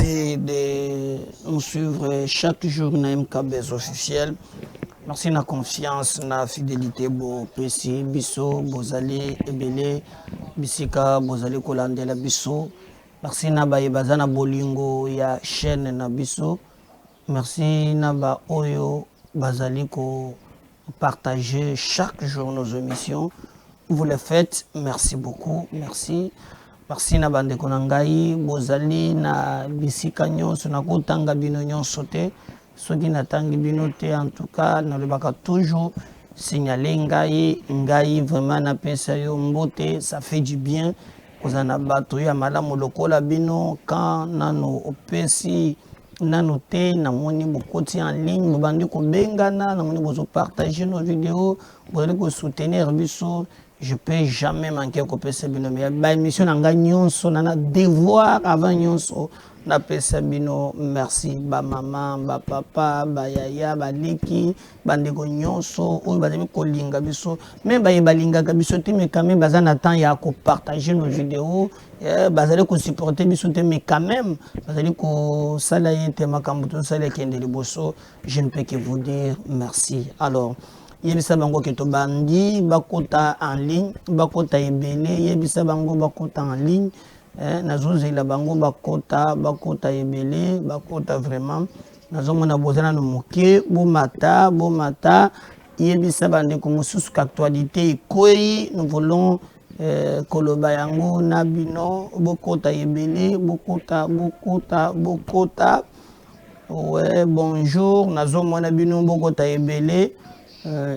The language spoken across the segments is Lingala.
Merci de nous suivre chaque jour dans MKBS officiel. Merci de la confiance, de la fidélité, bo Pessi, Bisso, Bozali, Ebele, Bisika, Bozali, Kolandela, Bisso. Merci na ba Bazana Bolingo, ya chaîne na Bisso. Merci na ba Oyo, Bazali, ko partager chaque jour nos émissions. Vous le faites, merci beaucoup, merci. Merci na bande konangai, Bozali, na Bisika nyonso, na kotanga bino nyonso te. Soki na tangi bino te, en tout cas, na le baka toujours signaler ngai vraiment na pesa yo mbote, ça fait du bien. Kozana bato ya malamu lokola bino, quand nano opesi, nano te, na moni bokoti en ligne, bobandi ko bengana, na moni bozo partager nos vidéos, bozali ko soutenir biso. Je ne peux jamais manquer de pesa bino. Mais la émission n'a nyonso, na devoir avant nyonso na pesa bino. Merci ba maman, ba papa, ba yaya, ba leki, bandeko nyonso, ou ba demi kolinga biso. Même ba yebalinga biso te mais quand même bazana temps ya ko partager nos vidéos, bazali ko supporter biso te mais quand même bazali ko sala yente makambuto sala kende liboso. Je ne peux que vous dire merci. Alors yebisa bango keto bandi bakota en ligne bakota ebele yebisa bango bakota en ligne nazozela bango bakota ebele bakota vraiment nazomona bozana no moke bomata yebisa bande ko mususu actualité ekoi nous voulons koloba yango na bino bokota ebele bokota ouais bonjour nazomona bino bokota ebele.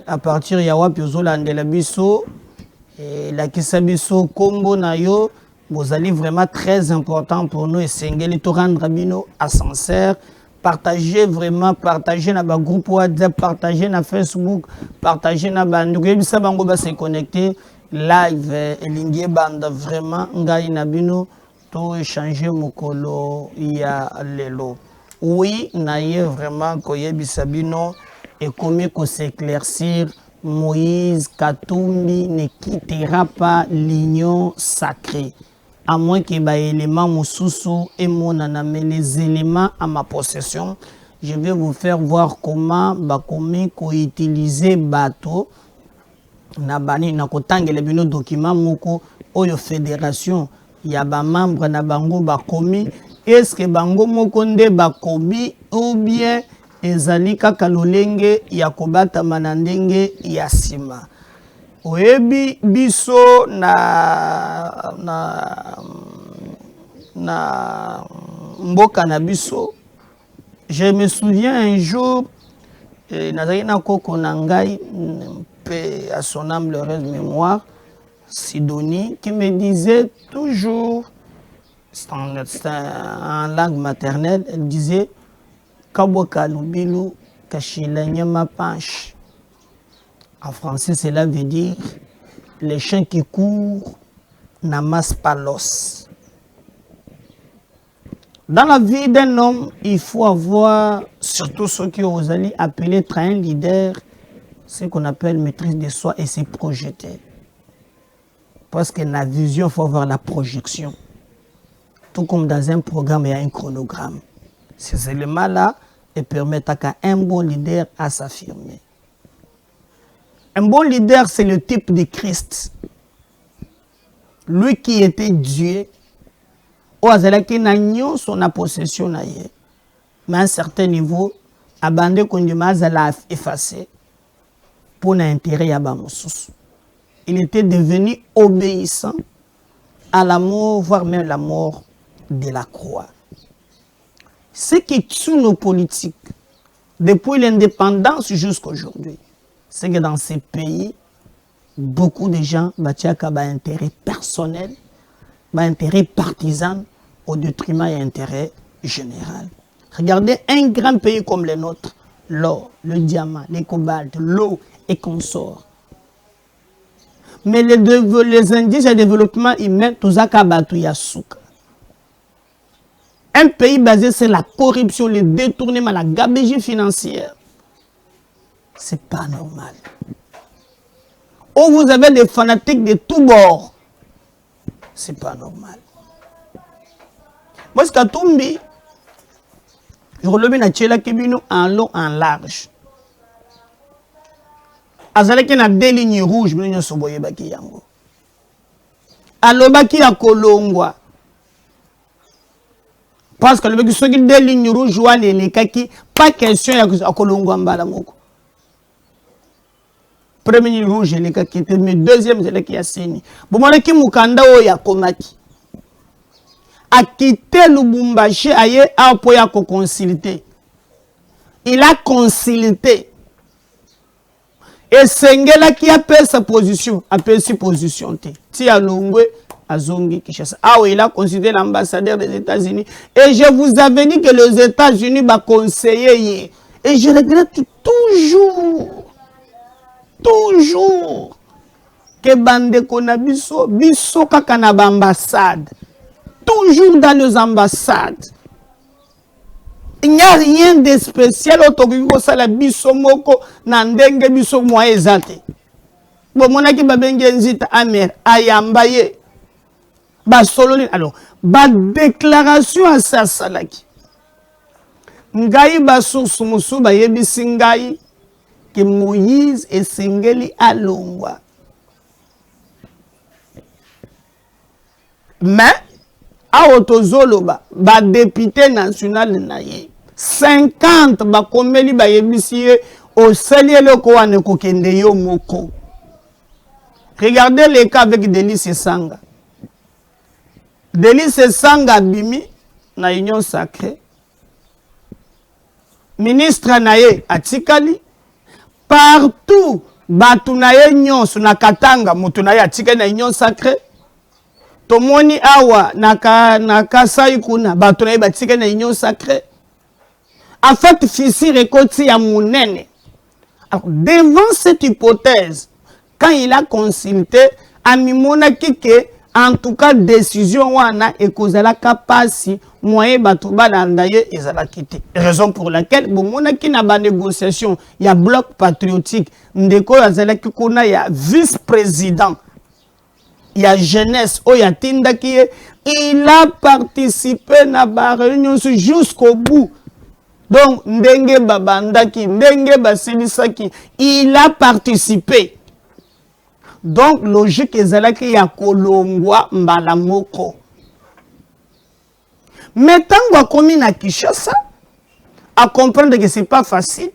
À partir ya wapi ozolandela biso la kisabiso kombo na yo bozali vraiment très important pour nous et sengeli to rendre bino ascenseur partager vraiment partager na ba groupe WhatsApp partager na Facebook partager na bandu yebisa bango ba se connecter live elingie banda vraiment ngai na bino to échanger mokolo ya lelo oui na ye vraiment ko yebisa bino et comment s'éclaircir, Moïse Katumbi ne quittera pas l'union sacrée. À moins que les éléments Moussousou et mon aname les éléments à ma possession, je vais vous faire voir comment utiliser bateau. Nabani na kotangele bino document moko oyo fédération ya ba membre na bango ba komi est-ce que bango moko nde ba komi ou bien ezali kaka lolenge ya kobata manandenge ya sima oyebi biso na mboka na biso. Je me souviens un jour nazali na koko na ngai paix à son âme heureuse mémoire Sidonie qui me disait toujours en langue maternelle, elle disait Kaboka Lubilu Kashilanyama Panche. En français, cela veut dire les chiens qui courent n'amassent pas l'os. Dans la vie d'un homme, il faut avoir, surtout ceux qui osent appeler être un leader, ce qu'on appelle maîtrise de soi et se projeter. Parce que la vision, il faut avoir la projection. Tout comme dans un programme, il y a un chronogramme. Ces éléments-là permettent à un bon leader à s'affirmer. Un bon leader, c'est le type de Christ. Lui qui était Dieu, qui n'a son possession, mais à un certain niveau, abandonné qu'on a effacé pour l'intérêt à Bamoussous. Il était devenu obéissant à la mort, voire même la mort de la croix. Ce qui tue nos politiques, depuis l'indépendance jusqu'à aujourd'hui, c'est que dans ces pays, beaucoup de gens ont un intérêt personnel, un intérêt partisan au détriment et intérêt général. Regardez un grand pays comme le nôtre, l'or, le diamant, les cobaltes, l'eau et consorts. Mais les indices de développement humain, tout ça, un pays basé sur la corruption, le détournement, la gabegie financière. C'est pas normal. Où vous avez des fanatiques de tous bords. C'est pas normal. Moi, ce Katumbi, Je relobe na tchela kibino en long en large. Azalaki na deux lignes rouges bino nyoso boyebaki yango. Alobaki ya kolongwa. Parce que le mec qui deux lignes rouges wana elekaki pas question ya kolongwa mbala moko. Première ligne rouge elekaki mais deuxième zelaki ya seni. Bomonaki mukanda o ya komaki. A quitté Lubumbashi aye apo ya ko consulter. Il a consulté. Et Sengela qui appelle sa position, appelle sa position. Ti alongwe azongi Kinshasa. Ah oui, il a consulté l'ambassadeur des États-Unis. Et je vous avais dit que les États-Unis va conseiller. Et je regrette toujours que bande konabiso biso kaka na ambassade. Toujours dans les ambassades. Il n'y a rien de spécial au sala biso moko na ndenge biso mwa ezate. Bo monaki babenge nzita amer ayambaye. Ba sololi alors ba déclaration à ça salaki. Ngai ba source musu ba yebisi ngai que Moïse esengeli alongwa. Mais Aotozoloba, ba député national naye 50 ba komeli ba yebisiye au seliele ko wane ko kende yo moko. Regardez les cas avec Délice Sanga. Délice Sanga bimi na union sacrée. Ministre naye atikali partout batu naye nyonso na Katanga mutu naye atikali na union sacrée. Tomoni awa naka saikuna batona batika na union sacrée. En fait, fisi rekoti ya munene. Alors, devant cette hypothèse, quand il a consulté, amimona kike en tout cas décision wana ekozala kapasi moyen batuba landaye ezala kité. Raison pour laquelle bomona ki na ba négociation ya bloc patriotique ndeko azala kikuna ya vice-président. Il y a jeunesse, il y a Tindaki, il a participé à la réunion jusqu'au bout. Donc, Ndenge Babandaki, Ndenge Basilisaki, il a participé. Donc, logique est qu'il y a Kolongwa Mbalamoko. Mais tant qu'on a à Kinshasa, à comprendre que ce n'est pas facile,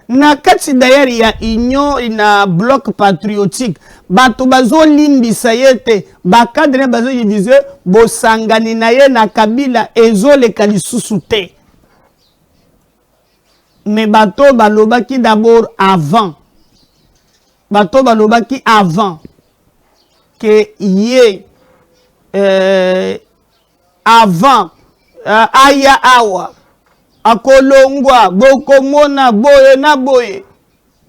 Nakati d'ailleurs il y a union ina bloc patriotique bato bazo limbisa yete bakadre bazo yidize bosangani na ye na kabila ezole kalisusu te. Mais bato balobaki d'abord avant. Bato balobaki avant que yé avant aya awa akolongwa bokomona boye na boye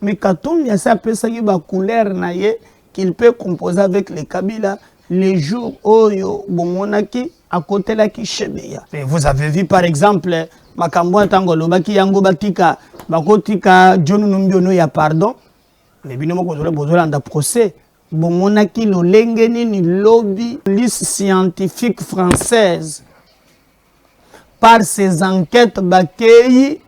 mais Katumbi a sa pesa ki ba couleur na ye qu'il peut composer avec les Kabila les jours oyo bomonaki à côté la ki chebeya. Vous avez vu par exemple makambo tango lobaki yango batika bakotika John Numbiono ya pardon mais bino moko bozola nda procès bomonaki lolenge nini lobby liste scientifique française par ces enquêtes bakei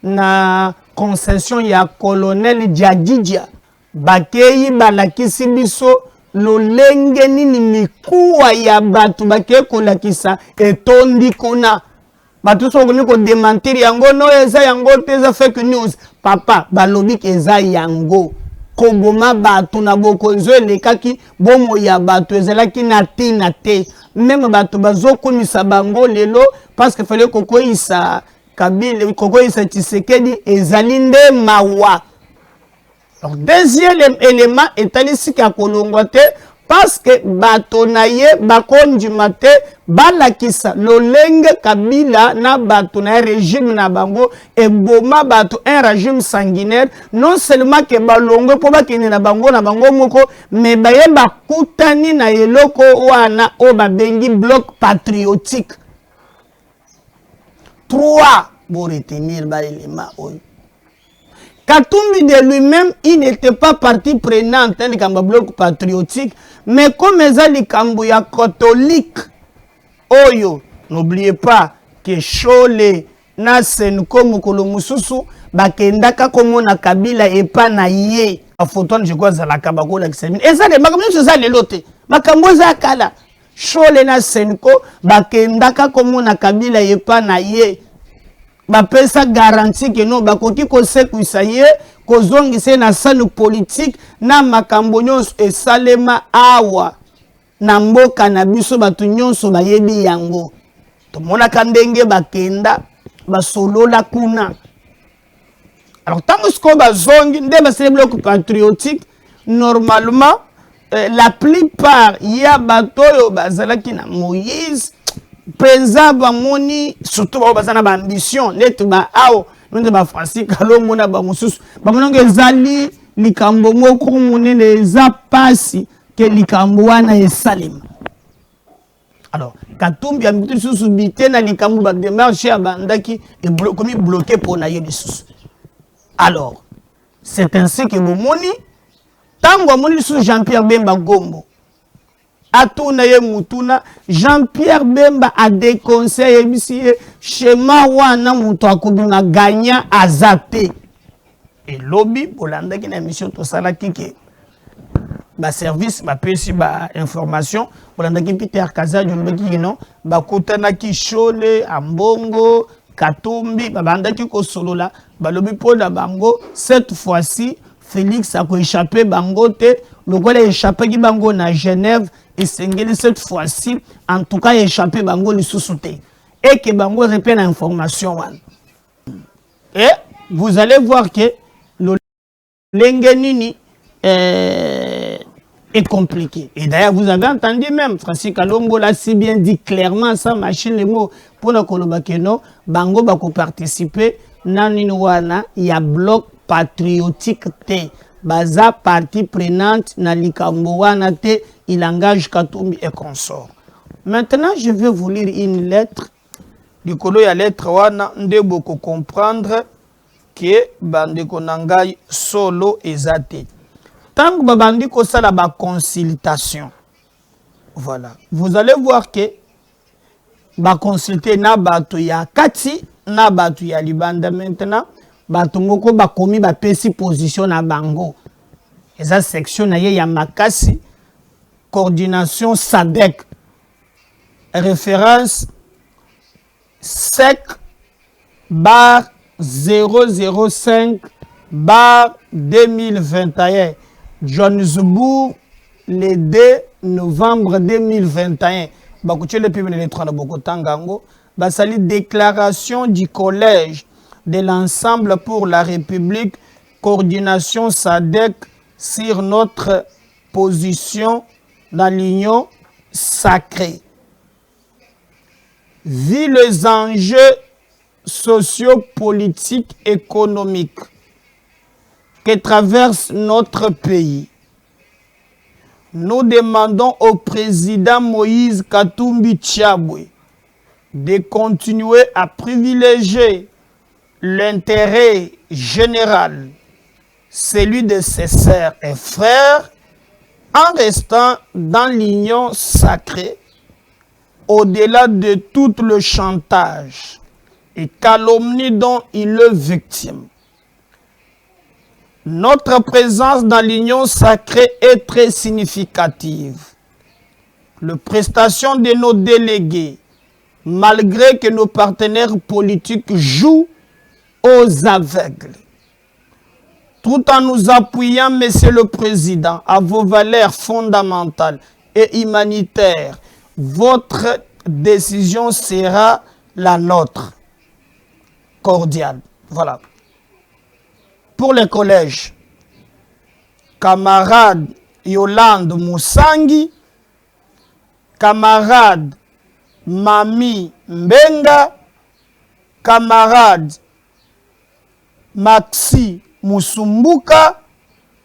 na concession ya colonel Djadidja bakei balakisi biso lolenge nini mikuwa ya batu bakei kolakisa etondi kuna batu sokoni ko démentir yango no eza yango teza fake news papa balobi eza yango koboma batu na bokonzo elekaki bomo ya batu ezelaki na tina te même batu bazokomisa bango lelo parce que fallait kokoisa Kabila kokoisa Tshisekedi ezali nde mawa. Alors deuxième élément etalisi ka kolongwa te parce que bato na ye bakondima te balakisa lolenge Kabila na bato na régime na bango eboma bato un régime sanguinaire non seulement que balongwe po bakene na bango moko mais baye bakutani na eloko wana o babengi bloc patriotique. 3 pour retenir ba élément oyo. Katumbi de lui-même, il n'était pas partie prenante dans le bloc patriotique, mais comme les Kambuya catholiques, Oyo, n'oubliez pas que Chole, na Senko mokolo mususu bakendaka komona Kabila epa na ye photo je crois za la kabakola kisemini eza le makambo nyonso eza lelo te makambo eza kala Chole na Senko bakendaka komona Kabila epa na ye bapesa garantie que non bakoki kosekwisa ye kozongisa na sanu politique na makambo nyonso esalema awa na mboka na biso batu nyonso bayebi yango tomonaka ndenge bakenda basolola kuna. Alors tant que bazongi nde basele bloc patriotique normalement la plupart ya batoyo bazalaki na Moïse penza bamoni surtout ba bazana ba ambition net ba ao nde ba Francis Kalongo na ba mususu bamononge ezali likambo moko munene eza pasi ke likambo wana esalema. Alors Katumbi a mis sous bité na likambo ba démarche ya bandaki et comme bloqué pour na yebisus. Alors c'est ainsi que bomoni tango moni sous Jean-Pierre Bemba Gombo atuna ye mutuna Jean-Pierre Bemba a déconseillé bisi schéma wana muto akubina gagna azate et lobby bolanda ki na mission to sala kike ba service ba pesi ba information bolanda ki Peter Kazajo lobaki non ba kutana ki Chole Ambongo Katumbi ba banda ki ko solola ba lobi pona bango cette fois-ci Félix a échappé bango te le gars a échappé qui bango na Genève et sengeli cette fois-ci en tout cas échappé bango li sous-souté et que bango répète l'information et vous allez voir que le lengenini est compliqué et d'ailleurs vous avez entendu même Francis Kalongo l'a si bien dit clairement sans machine les mots pour le kolobakeno bango bako participer nanini wana ya bloc patriotique te baza partie prenante na likambo wana te il engage Katumbi et consort. Maintenant je vais vous lire une lettre du kolo ya lettre wana nde boko comprendre que bandeko nangai solo ezate tant que bandi ko sala ba consultation voilà vous allez voir que ba consulter na bato ya kati na bato ya libanda maintenant bato moko bakomi ba pesi position na bango eza section na ye ya makasi coordination SADC référence SEC/005/2021 Johannesburg le 2 novembre 2021 bakuche le pibele le 3 na bokotangango basali déclaration du collège de l'ensemble pour la République, coordination SADC sur notre position dans l'union sacrée. Vu les enjeux sociopolitiques économiques que traverse notre pays, nous demandons au président Moïse Katumbi Tchabwe de continuer à privilégier l'intérêt général, celui de ses sœurs et frères, en restant dans l'union sacrée, au-delà de tout le chantage et calomnie dont il est victime. Notre présence dans l'union sacrée est très significative. Les prestations de nos délégués, malgré que nos partenaires politiques jouent aux aveugles, tout en nous appuyant, Monsieur le Président, à vos valeurs fondamentales et humanitaires, votre décision sera la nôtre. Cordiale. Voilà. Pour les collèges, camarade Yolande Moussangi, camarade Mami Mbenga, camarade Maxi Musumbuka,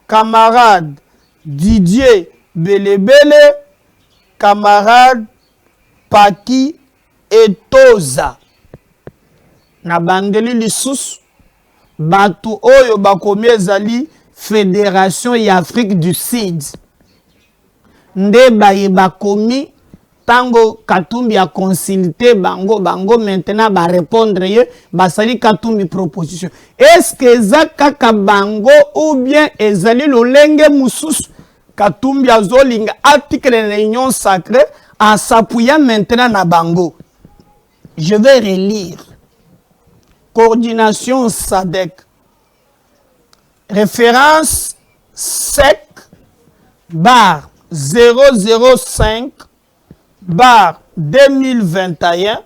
camarade Didier Belebele, camarade Paki Etoza. Na bandeli lisusu batu oyo bakomi ezali Fédération ya Afrique du Sud. Nde baye bakomi tango Katumbi a consulté bango maintenant va répondre basali Katumbi proposition. Est-ce que Zakaka bango ou bien ezali lolenge mususu Katumbi azolinga article de l'union sacrée en s'appuyant maintenant na bango? Je vais relire. Coordination SADC. Référence SEC bar 005 bar 2021.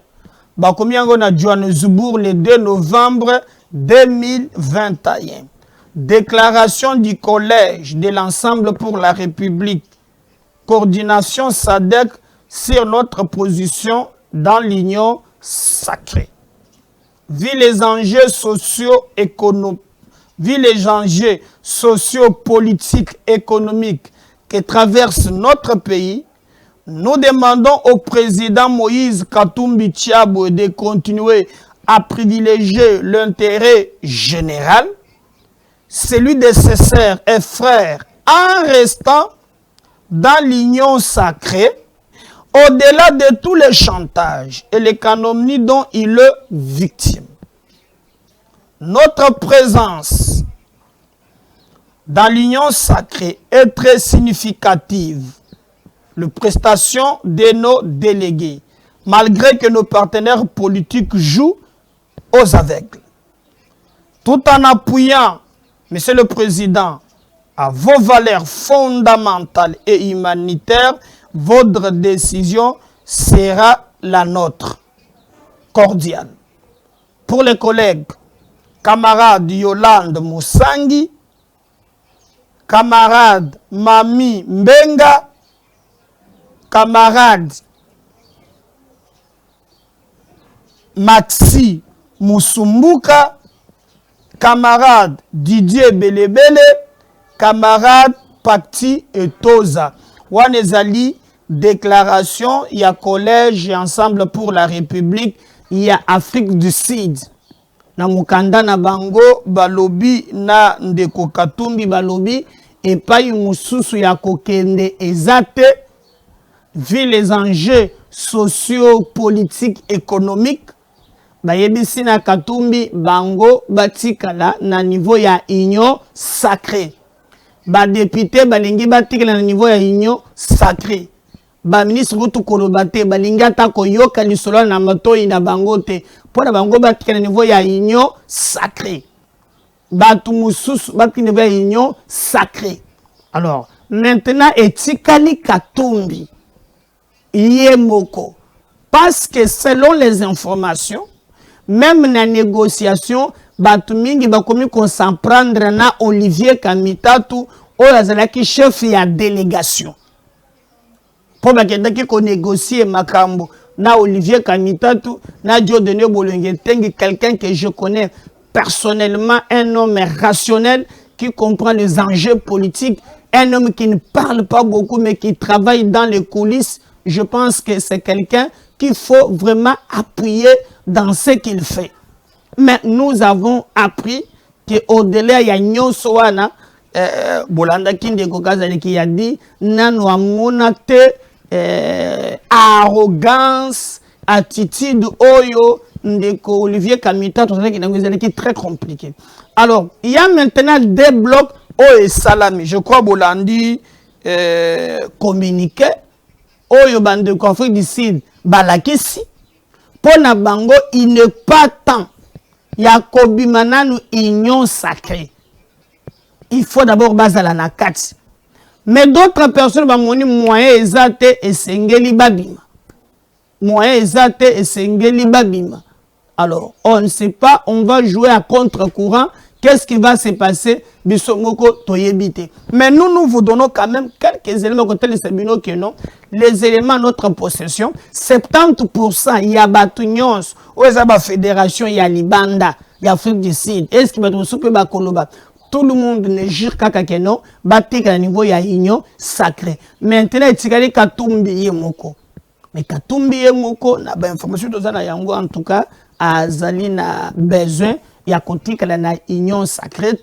Bakomiango na Johannesburg le 2 novembre 2021. Déclaration du collège de l'ensemble pour la République. Coordination SADC sur notre position dans l'union sacrée. Vu les enjeux socio-économiques, politiques, économiques que traverse notre pays, nous demandons au président Moïse Katumbi Tchiabo de continuer à privilégier l'intérêt général, celui de ses sœurs et frères, en restant dans l'union sacrée, au-delà de tous les chantages et les calomnies dont il est victime. Notre présence dans l'union sacrée est très significative. La prestation de nos délégués, malgré que nos partenaires politiques jouent aux aveugles. Tout en appuyant, Monsieur le Président, à vos valeurs fondamentales et humanitaires, votre décision sera la nôtre. Cordiale. Pour les collègues, camarades Yolande Moussangi, camarade Mami Mbenga, camarade Maxi Musumbuka, camarade Didier Belebele, camarade Pacti Etoza. Wanezali déclaration, il y a collège et ensemble pour la République, il y a Afrique du Sud. Na mukanda na bango balobi na ndeko Katumbi balobi et pas mususu ya kokende ezate vu les enjeux sociaux, politiques, économiques. Bayebisi na Katumbi bango batikala na niveau ya union sacrée. Ba député balingi batikala na niveau ya union sacrée. Ba ministre kutu kolobate balingi atako yoka lisolo na matoi na bango te. Pour bango batikala na niveau ya union sacrée. Batu mususu batikala na niveau ya union sacrée. Alors, maintenant etikali Katumbi Yemoko. Parce que selon les informations, même dans la négociation, Batumingi bakomi qu'on s'en prendre na Olivier Kamitatu, qui chef de la délégation. Pour qu'on négocie Makambo, na Olivier Kamitatu, na Dieudonné Bolenge Tengi, quelqu'un que je connais personnellement, un homme rationnel qui comprend les enjeux politiques, un homme qui ne parle pas beaucoup mais qui travaille dans les coulisses. Je pense que c'est quelqu'un qu'il faut vraiment appuyer dans ce qu'il fait. Mais nous avons appris qu'au-delà, il y a une soana, Bolanda Kinde Kokazali qui a dit, nano amonate arrogance, attitude, oyo, ndeko Olivier Kamita, tout ça qui est très compliqué. Alors, il y a maintenant des blocs, oyo salami, je crois Bolandi communiqué, oyo bande conflit du Sud, balakisi, pona bango, il n'est pas temps. Yakobi mananu union sacrée. Il faut d'abord bazala na kati. Mais d'autres personnes bamoni moyen ezate et sengeli babima. Moyen ezate et sengeli babima. Alors, on ne sait pas, on va jouer à contre-courant. Qu'est-ce qui va se passer? Bisomoko toyebite. Mais nous vous donnons quand même quelques éléments côté les séminaux que non. Les éléments de notre possession, 70% il y a Batunions, ou il y a fédération, il y a Libanda, il y a Afrique du Sud. Est-ce qu'il y a soupe Bakoloba? Tout le monde ne jure qu'à non, batik à niveau il y a union sacrée. Maintenant, il y a Katumbi Yemoko. Mais Katumbi Yemoko, na ba information de ça yango en tout cas, a Zalina besoin. Il y a kotika na union sacrée,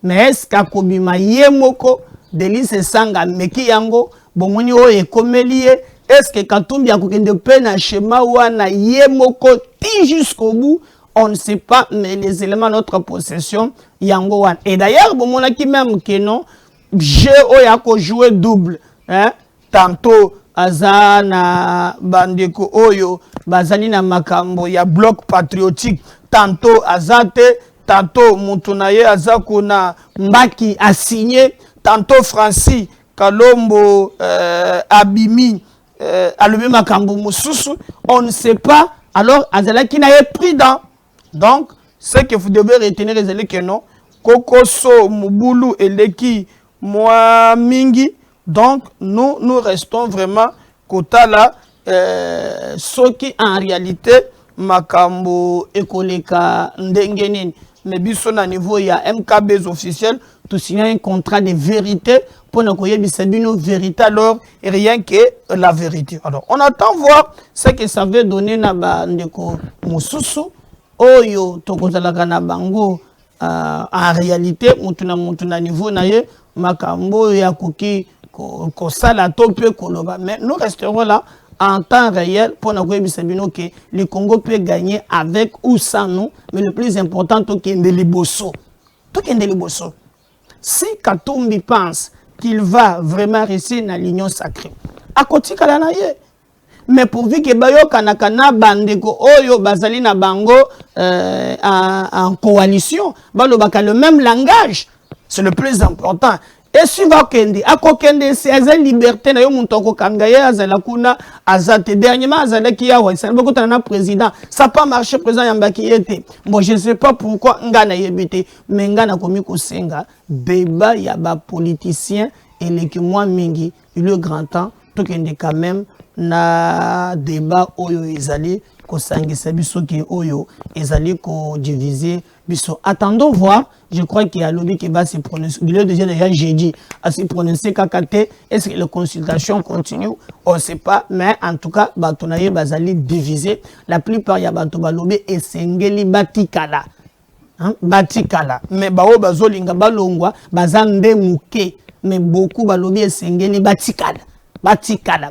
mais est-ce qu'à Kobima Yemoko, Delice Sanga Meki Yango, Bomoni o ekomelié, est-ce que Katumbi a kokende pe na schéma wana yemoko ti jusqu'au bout? On ne sait pas, mais les éléments de notre possession, yango wan. Et d'ailleurs, bon, mon qui même que non, j'ai oyako joué double, hein? Tantôt azana bandeko oyo bazali na makambo ya bloc patriotique, tantôt azate, tantôt mutunaye azako na mbaki a signé, tantôt Francis Kalombo Abimi alobi makambo mususu, on ne sait pas. Alors azala qui n'a pris dans. Donc ce que vous devez retenir c'est que non kokoso mubulu eleki moi mingi. Donc nous restons vraiment kotala ce qui en réalité makambo ekoleka ndengenini. Mais biso na niveau ya MKB officiel tout signer un contrat de vérité pour ne koyebisa bino vérité alors et rien que la vérité. Alors on attend voir ce que ça veut donner na ba ndeko mususu oyo tokozalaka na bango en réalité mutuna niveau na ye makambo ya koki ko sala to pe koloba. Mais nous resterons là en temps réel pour nous que le Congo peut gagner avec ou sans nous, mais le plus important c'est qu'il y ait des bosso. Si Katumbi pense qu'il va vraiment rester dans l'union sacrée, à côté kalanaye. Mais pourvu que bayo kanakana bandeko oyo bazali na bango en coalition, balobaka le même langage, c'est le plus important. Et si va kende, akokende c'est une liberté na yo muntoko kangaye azala kuna azate dernièrement azala ki ya wa beaucoup na président, ça pas marché président yambaki yete. Bon je sais pas pourquoi ngana yebite, mais ngana komi ko senga débat ya ba politicien et les que moi mingi, il est grand temps to kende quand même na débat oyo ezali ko sangisa biso ki oyo ezali ko diviser biso. Attendons voir. Je crois qu'il y a lobby qui va se prononcer. Il est déjà jeudi à se prononcer kakate. Est-ce que les consultations continuent? On ne sait pas. Mais en tout cas, batonaye bazali divisé. La plupart ya bato balobi et sengeli batikala. Batikala. Mais bao bazolinga balongwa bazande muke. Mais beaucoup balobi et sengeli batikala. Batikala.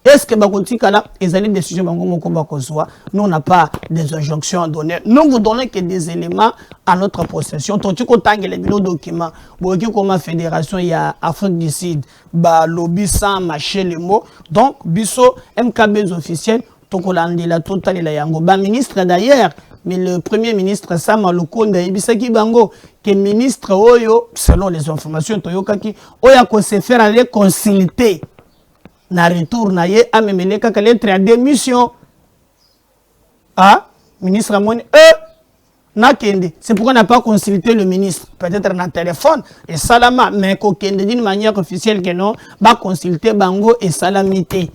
Est-ce que bakotikala ezali décision bango moko bakozwa? Nous on n'a pas des injonctions à donner. Nous vous donnons que des éléments à notre possession. Tonti ko tangele bino documents. Boki comme fédération il y a Afrique du Sud, ba lobby sans mâcher les mots. Donc biso MKB officiel tokolande la totale la yango. Ba ministre d'ailleurs, mais le premier ministre Sama Lukonde ibisaki bango que ministre oyo selon les informations toyokaki oya ko se faire aller consulter na retour na ye amemele kaka lettre à démission. Ah ministre amoni na kende, c'est pourquoi on n'a pas consulté le ministre, peut-être na téléphone et salama, mais ko kende d'une manière officielle que non ba consulter bango et salamité.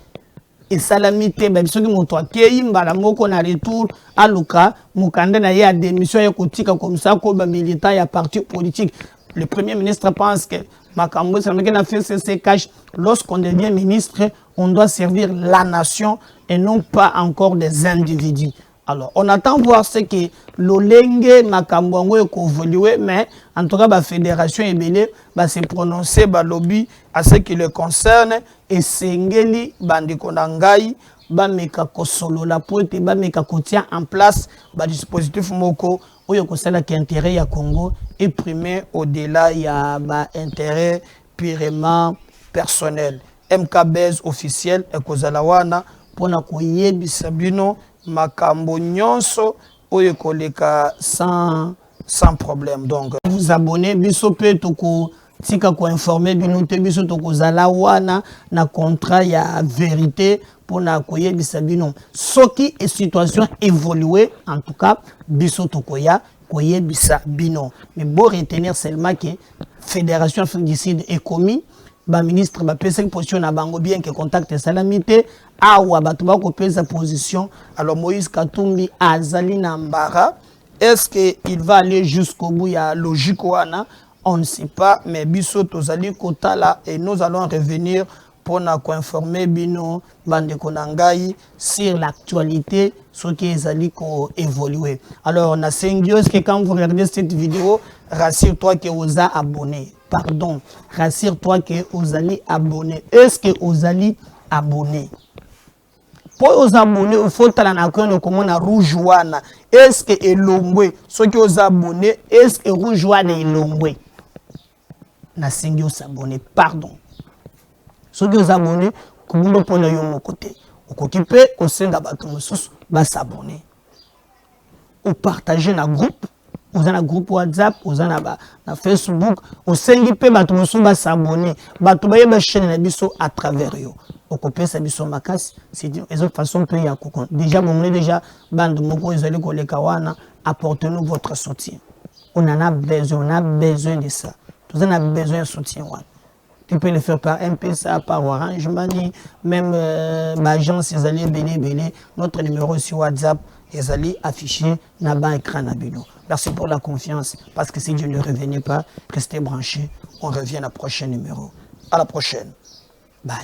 Et salamité, ben ceux qui m'ont toqué, mbala moko na retour à Luka, mukande na ye a démission ya kotika comme ça comme militant ya parti politique. Le premier ministre pense que Makambo c'est a fait ce cash. Lorsqu'on devient ministre, on doit servir la nation et non pas encore des individus. Alors, on attend voir ce que l'Olenge Makambo est évolué, mais en tout cas, la fédération Ebele va se prononcer par lobby à ce qui le concerne et Sengeli Bandikonangai Bameka Kosolo la pointe Bameka Kotia en place le dispositif Moko où il y a intérêt ya Congo et primé au-delà il y a intérêt purement personnel. MKBS officiel et Kozalawana pour na koyebisa bino makambo nyonso oyo koleka sans problème. Donc vous abonnez biso pe toko tika ko informer bino te biso toko zala wana na contrat ya vérité pour na koyebisa bino soki et situation évoluer en tout cas biso toko ya koyebisa bino. Mais bon retenir seulement que Fédération Afrique du Sud est commis ba ministre ba pesa position na bango bien que contact salamité awa bato ba ko pesa position. Alors Moïse Katumbi azali na mbara, est-ce que il va aller jusqu'au bout ya logique wana? On ne sait pas, mais biso tozali kotala et nous allons revenir pour na ko informer bino bande konangai sur l'actualité ce qui ezali ko évoluer. Alors on a singio que quand vous regardez cette vidéo, rassure-toi que vous a abonné. pardon. Rassure-toi que vous allez abonner. Est-ce que vous allez abonner? Pour vous abonner, il faut que comment on rouge wana. Est-ce que elongwe? Ceux qui vous abonnés, est-ce que rouge wana elongwe? Na singi vous abonner, pardon. Ceux qui vous abonnés, comment on peut le côté? Vous occupez, vous s'enga bateau sous, va s'abonner. Vous partagez dans groupe. Vous avez un groupe WhatsApp, vous avez un Facebook, vous avez un s'abonner, vous avez une chaîne à travers eux. Vous copiez ça, c'est une autre façon de payer. Déjà, vous avez déjà apportez-nous votre soutien. On en a besoin de ça. Vous en avez besoin de soutien. Tu peux le faire par M-Pesa, par Orange Money, même l'agence, notre numéro sur WhatsApp. Les allez afficher dans l'écran. Merci pour la confiance, parce que si Dieu ne revenait pas, restez branchés. On revient à prochain numéro. À la prochaine. Bye.